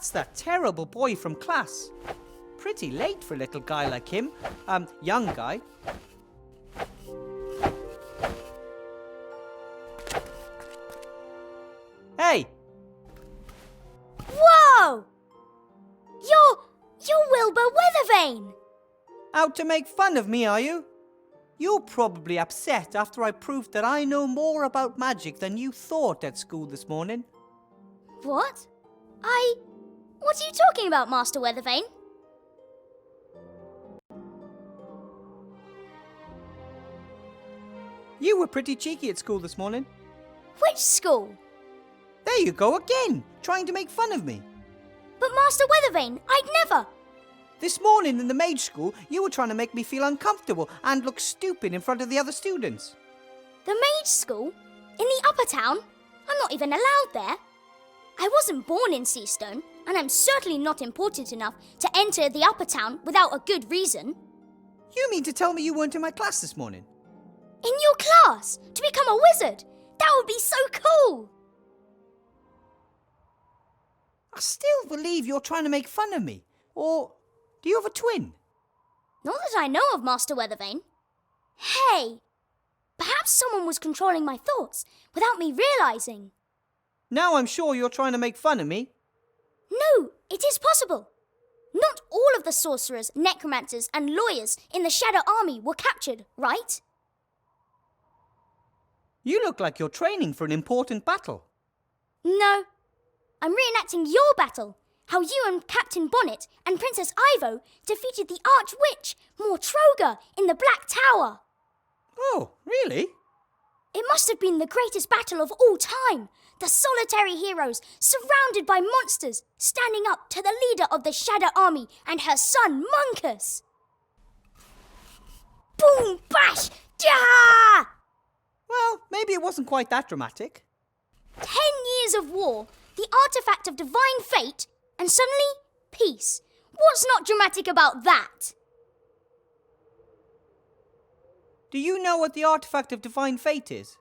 That's that terrible boy from class. Pretty late for a little guy like him. Young guy. Hey! Whoa! You're Wilbur Weathervane! Out to make fun of me, are you? You're probably upset after I proved that I know more about magic than you thought at school this morning. What? What are you talking about, Master Weathervane? You were pretty cheeky at school this morning. Which school? There you go again, trying to make fun of me. But Master Weathervane, I'd never! This morning in the mage school, you were trying to make me feel uncomfortable and look stupid in front of the other students. The mage school? In the upper town? I'm not even allowed there. I wasn't born in Seastone, and I'm certainly not important enough to enter the upper town without a good reason. You mean to tell me you weren't in my class this morning? In your class? To become a wizard? That would be so cool! I still believe you're trying to make fun of me. Or do you have a twin? Not that I know of, Master Weathervane. Hey! Perhaps someone was controlling my thoughts without me realizing. Now I'm sure you're trying to make fun of me. No, it is possible. Not all of the sorcerers, necromancers, and lawyers in the Shadow Army were captured, right? You look like you're training for an important battle. No. I'm reenacting your battle. How you and Captain Bonnet and Princess Ivo defeated the Archwitch, Mortroga, in the Black Tower. Oh, really? It must have been the greatest battle of all time. The solitary heroes, surrounded by monsters, standing up to the leader of the Shadow Army and her son, Munkus. Boom, bash, ja! Well, maybe it wasn't quite that dramatic. 10 years of war, the artifact of divine fate, and suddenly, peace. What's not dramatic about that? Do you know what the artifact of divine fate is?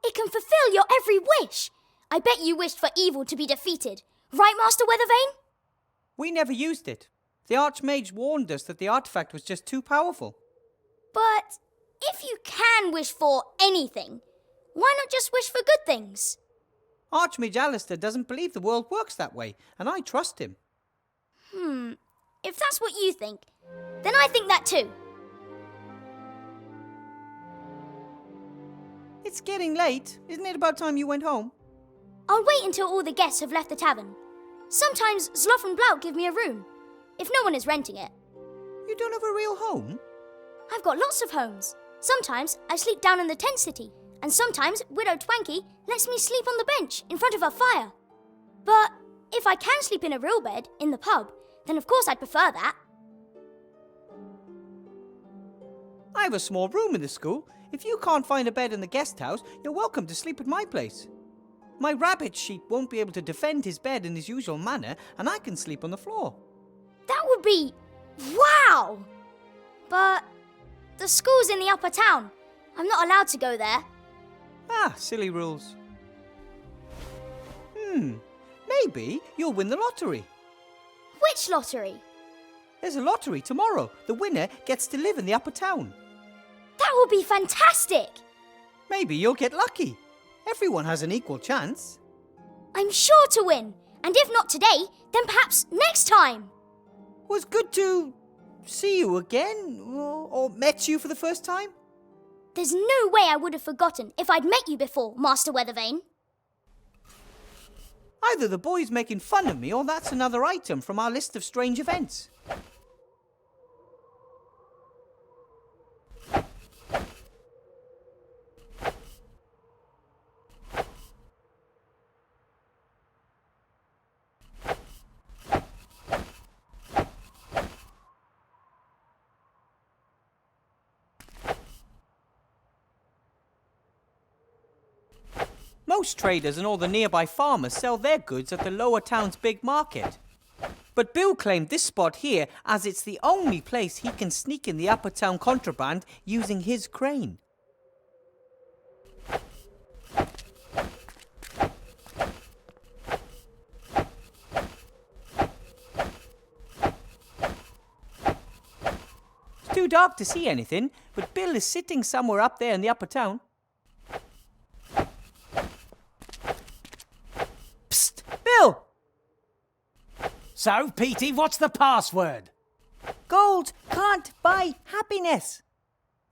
It can fulfill your every wish. I bet you wished for evil to be defeated. Right, Master Weathervane? We never used it. The Archmage warned us that the artifact was just too powerful. But if you can wish for anything, why not just wish for good things? Archmage Alistair doesn't believe the world works that way, and I trust him. If that's what you think, then I think that too. It's getting late. Isn't it about time you went home? I'll wait until all the guests have left the tavern. Sometimes Zloff and Blout give me a room, if no one is renting it. You don't have a real home? I've got lots of homes. Sometimes I sleep down in the tent city, and sometimes Widow Twanky lets me sleep on the bench in front of her fire. But if I can sleep in a real bed in the pub, then of course I'd prefer that. I have a small room in the school. If you can't find a bed in the guest house, you're welcome to sleep at my place. My rabbit sheep won't be able to defend his bed in his usual manner, and I can sleep on the floor. That would be... wow! But the school's in the upper town. I'm not allowed to go there. Ah, silly rules. Maybe you'll win the lottery. Which lottery? There's a lottery tomorrow. The winner gets to live in the upper town. That would be fantastic! Maybe you'll get lucky. Everyone has an equal chance. I'm sure to win. And if not today, then perhaps next time. Was good to see you again, or met you for the first time. There's no way I would have forgotten if I'd met you before, Master Weathervane. Either the boy's making fun of me, or that's another item from our list of strange events. Most traders and all the nearby farmers sell their goods at the lower town's big market. But Bill claimed this spot here as it's the only place he can sneak in the upper town contraband using his crane. dark to see anything, but Bill is sitting somewhere up there in the upper town. Psst! Bill! So, Petey, what's the password? Gold can't buy happiness.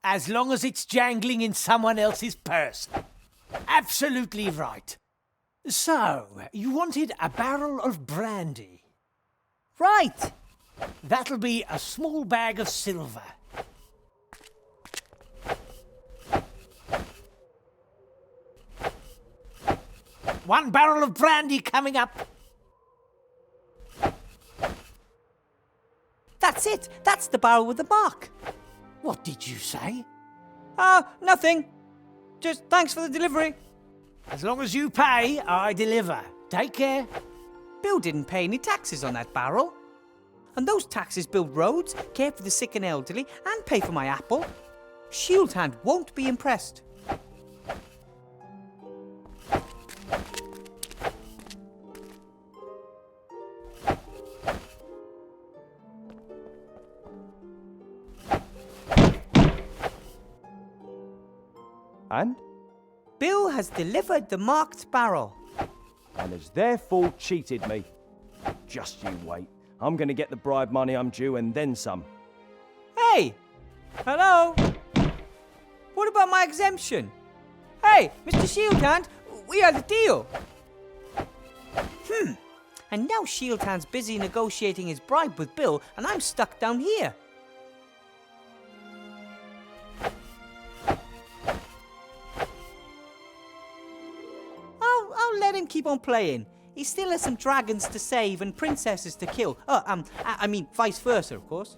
As long as it's jangling in someone else's purse. Absolutely right. So, you wanted a barrel of brandy. Right. That'll be a small bag of silver. One barrel of brandy coming up. That's it. That's the barrel with the mark. What did you say? Nothing. Just thanks for the delivery. As long as you pay, I deliver. Take care. Bill didn't pay any taxes on that barrel. And those taxes build roads, care for the sick and elderly, and pay for my apple. Shield Hand won't be impressed. And? Bill has delivered the marked barrel. And has therefore cheated me. Just you wait. I'm gonna get the bribe money I'm due and then some. Hey! Hello? What about my exemption? Hey, Mr. Shieldhand, we had a deal. And now Shieldhand's busy negotiating his bribe with Bill, and I'm stuck down here. I'll let him keep on playing. He still has some dragons to save and princesses to kill. I mean, vice versa, of course.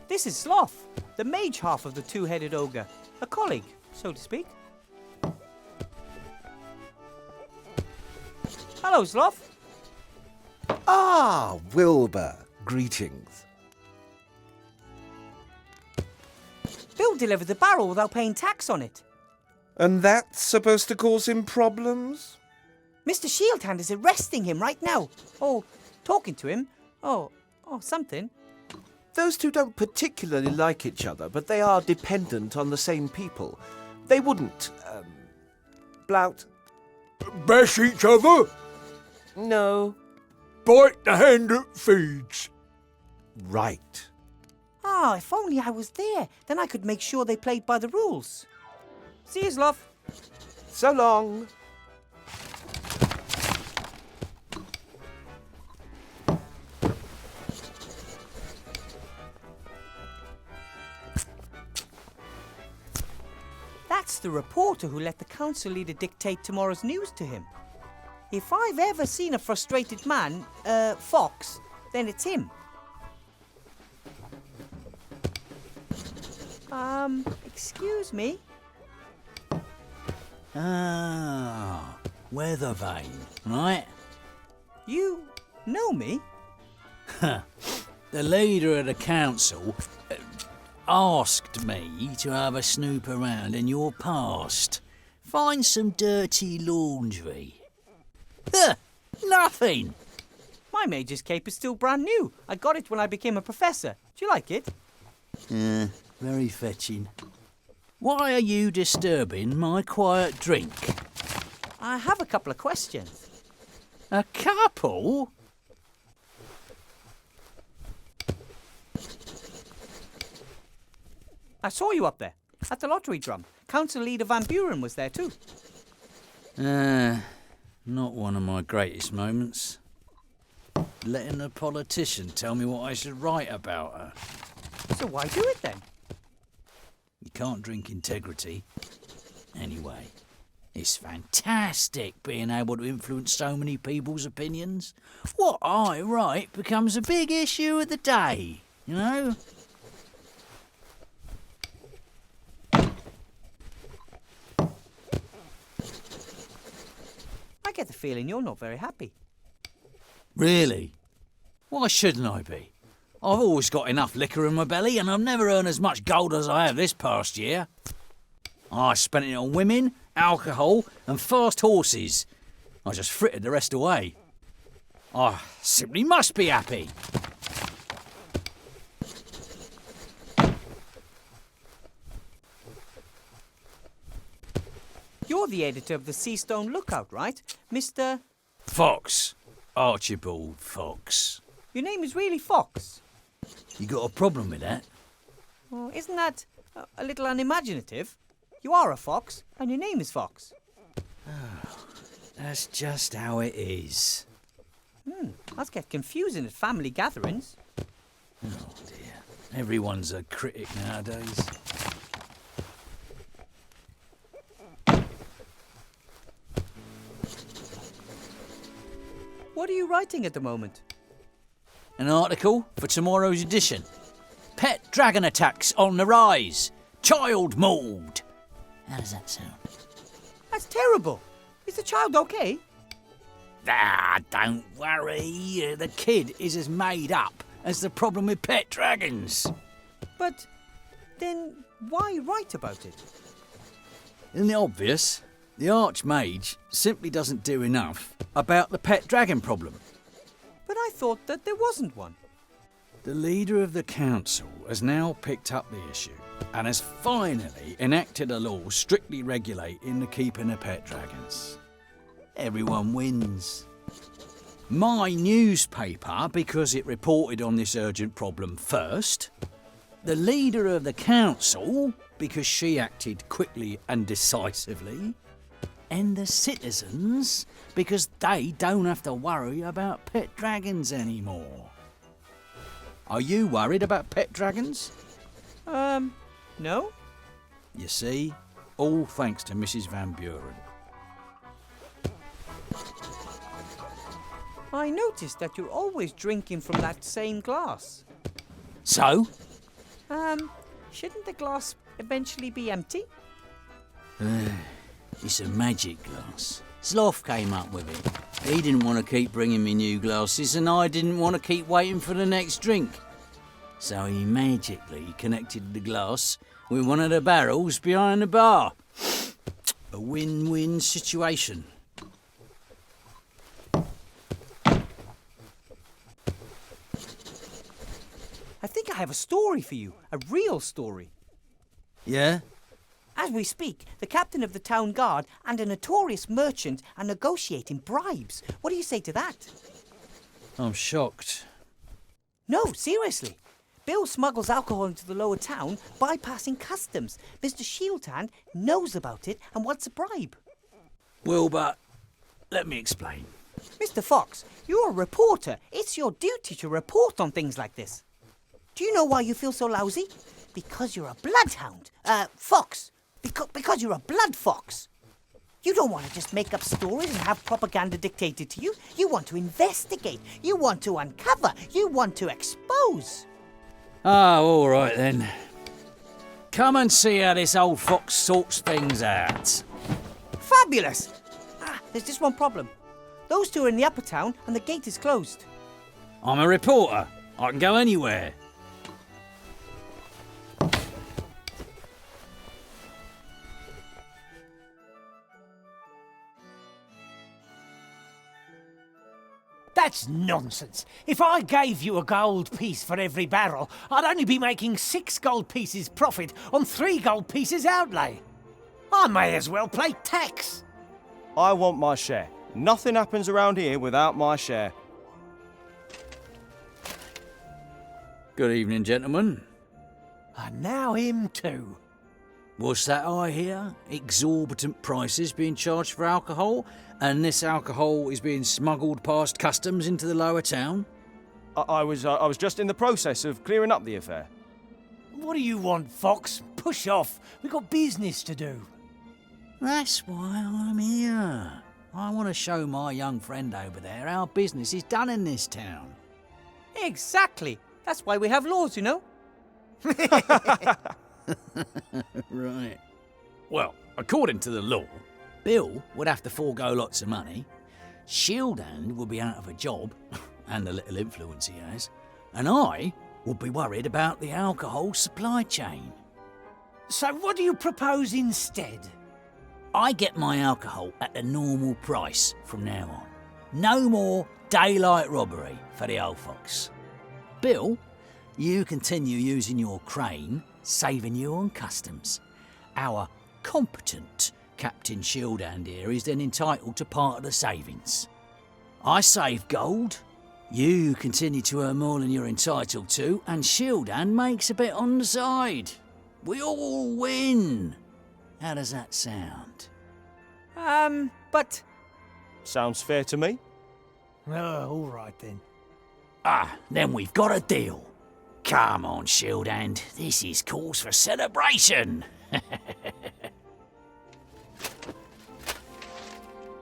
This is Sloth, the mage half of the two-headed ogre. A colleague, so to speak. Hello, Sloth. Ah, Wilbur. Greetings. Bill delivered the barrel without paying tax on it. And that's supposed to cause him problems? Mr. Shieldhand is arresting him right now. Or talking to him. Or something. Those two don't particularly like each other, but they are dependent on the same people. They wouldn't, blout. Bash each other? No. Bite the hand that feeds. Right. If only I was there. Then I could make sure they played by the rules. See you, Sloth. So long. That's the reporter who let the council leader dictate tomorrow's news to him. If I've ever seen a frustrated man, fox, then it's him. Excuse me? Weather vane, right? You know me? The leader of the council asked me to have a snoop around in your past. Find some dirty laundry. Nothing. My mage's cape is still brand new. I got it when I became a professor. Do you like it? Very fetching. Why are you disturbing my quiet drink? I have a couple of questions. A couple? I saw you up there, at the lottery drum. Council leader Van Buren was there too. Not one of my greatest moments. Letting a politician tell me what I should write about her. So why do it then? You can't drink integrity. Anyway, it's fantastic being able to influence so many people's opinions. What I write becomes a big issue of the day, you know? get the feeling you're not very happy. Really? Why shouldn't I be? I've always got enough liquor in my belly, and I've never earned as much gold as I have this past year. I spent it on women, alcohol, and fast horses. I just frittered the rest away. I simply must be happy. You're the editor of the Seastone Lookout, right? Mr. Fox. Archibald Fox. Your name is really Fox. You got a problem with that? Well, isn't that a little unimaginative? You are a fox, and your name is Fox. That's just how it is. That's get confusing at family gatherings. Oh dear. Everyone's a critic nowadays. What are you writing at the moment? An article for tomorrow's edition. Pet dragon attacks on the rise. Child mauled. How does that sound? That's terrible. Is the child okay? Ah, don't worry. The kid is as made up as the problem with pet dragons. But then why write about it? Isn't it obvious? The Archmage simply doesn't do enough about the pet dragon problem. But I thought that there wasn't one. The leader of the council has now picked up the issue and has finally enacted a law strictly regulating the keeping of pet dragons. Everyone wins. My newspaper, because it reported on this urgent problem first. The leader of the council, because she acted quickly and decisively. And the citizens, because they don't have to worry about pet dragons anymore. Are you worried about pet dragons? No? You see, all thanks to Mrs. Van Buren. I noticed that you're always drinking from that same glass. So? Shouldn't the glass eventually be empty? It's a magic glass. Sloth came up with it. He didn't want to keep bringing me new glasses, and I didn't want to keep waiting for the next drink. So he magically connected the glass with one of the barrels behind the bar. A win-win situation. I think I have a story for you. A real story. Yeah? As we speak, the captain of the town guard and a notorious merchant are negotiating bribes. What do you say to that? I'm shocked. No, seriously. Bill smuggles alcohol into the lower town, bypassing customs. Mr. Shieldhand knows about it and wants a bribe. Wilbur, let me explain. Mr. Fox, you're a reporter. It's your duty to report on things like this. Do you know why you feel so lousy? Because you're a bloodhound. Fox. Because you're a blood fox. You don't want to just make up stories and have propaganda dictated to you. You want to investigate. You want to uncover. You want to expose. Oh, all right then. Come and see how this old fox sorts things out. Fabulous! There's just one problem. Those two are in the upper town and the gate is closed. I'm a reporter. I can go anywhere. That's nonsense. If I gave you a gold piece for every barrel, I'd only be making 6 gold pieces profit on 3 gold pieces outlay. I may as well pay tax. I want my share. Nothing happens around here without my share. Good evening, gentlemen. And now him too. What's that I hear? Exorbitant prices being charged for alcohol, and this alcohol is being smuggled past customs into the lower town? I was just in the process of clearing up the affair. What do you want, Fox? Push off. We've got business to do. That's why I'm here. I want to show my young friend over there how business is done in this town. Exactly. That's why we have laws, you know. Right. Well, according to the law, Bill would have to forego lots of money, Shieldhand will be out of a job, and the little influence he has, and I will be worried about the alcohol supply chain. So what do you propose instead? I get my alcohol at the normal price from now on. No more daylight robbery for the old fox. Bill, you continue using your crane, saving you on customs. Our competent Captain Shieldhand here is then entitled to part of the savings. I save gold, you continue to earn more than you're entitled to, and Shieldhand makes a bit on the side. We all win. How does that sound? But Sounds fair to me. Oh, all right then. Then we've got a deal. Come on, Shieldhand, this is cause for celebration.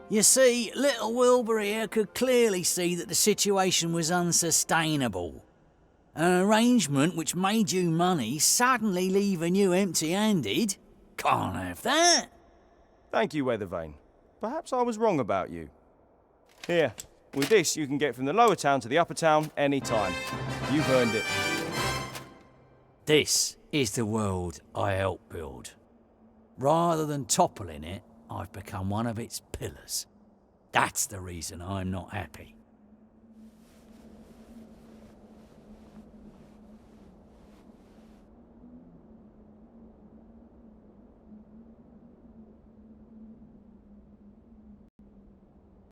You see, little Wilbur here could clearly see that the situation was unsustainable. An arrangement which made you money suddenly leaving you empty-handed? Can't have that. Thank you, Weathervane. Perhaps I was wrong about you. Here, with this you can get from the lower town to the upper town anytime. You've earned it. This is the world I helped build. Rather than toppling it, I've become one of its pillars. That's the reason I'm not happy.